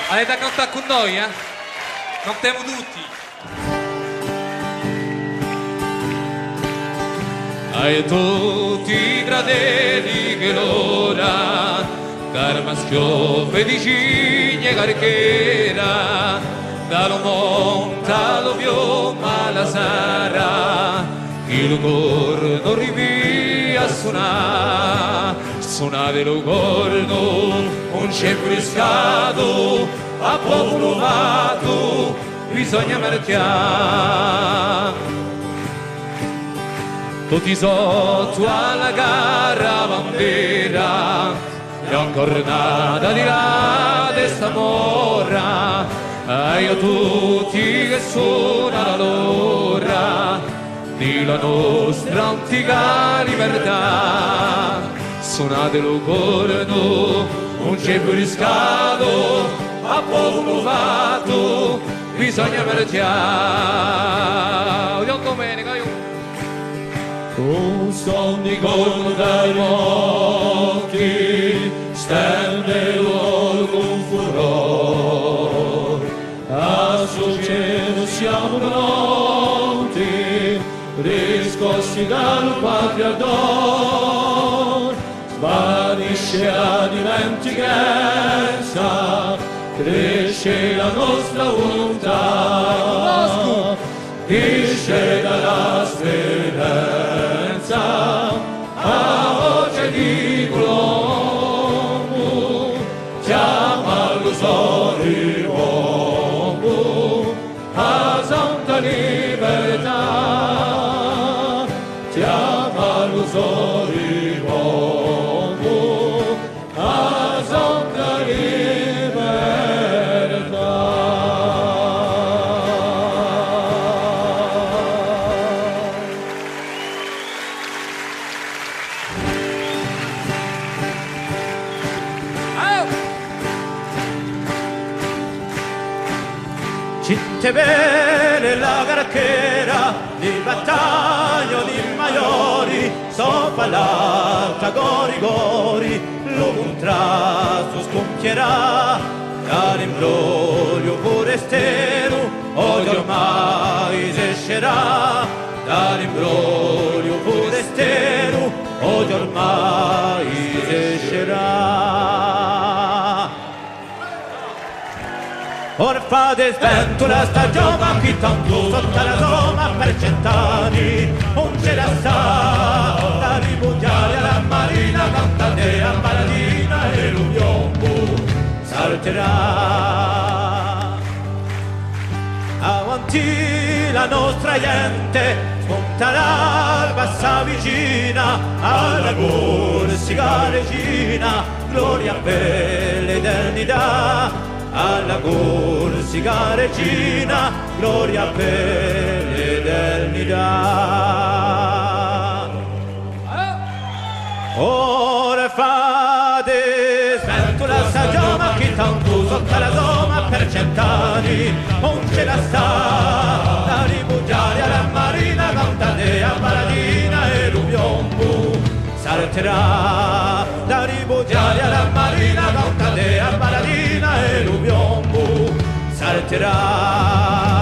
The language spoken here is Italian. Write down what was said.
Avete a cantare con noi, eh? Cantiamo tutti. Ai tutti i fratelli che l'ora, carma schioffe di cigne carchera, dallo monta lo piomma la sara, il corno rivia a suonare lo corno, un ceppo riscato, a poco provato, bisogna marchiare. Tutti sotto alla gara bandera, e ancora nata di là sta morra, e io tutti che suonano l'ora di la nostra antica libertà. Suonate lo corno, un ceppo riscato, a poco provato, bisogna merciare. Vediamo domenica, io. Un son di corno dai monti, stende l'oro con furore, a sul cielo siamo pronti, riscossi dal patria ardor, svanisce la dimenticanza, cresce la nostra volontà, cresce dalla speranza, a voce di colombo, chiama all'usori uomo, a santa libertà, chiama all'usori uomo, a santa Citte bene la carchera di battaglia di maiori, sopra l'alta gori gori, lo contrasto sconfierà, dall'imbroglio forestiero, oggi ormai s'escerà, dall'imbroglio forestiero, oggi ormai s'escerà. Ora fate spento la stagione, ma chi tanto sotto la soma per cent'anni non ce la sta, da ripudiare alla marina, cantate a paladina e lo piombo salterà. Avanti la nostra gente, spunta l'alba sta vicina, alla corsica regina, gloria per l'eternità. Alla corsica regina, gloria per l'eternità. Ora fate spento la stagione, ma chi tanto sotto la soma per cent'anni non ce la sta, da ripudiare alla marina, cantate a paladina e lo piombo salterà, da ripudiare alla marina, cantate a paladina e lo piombo salterà.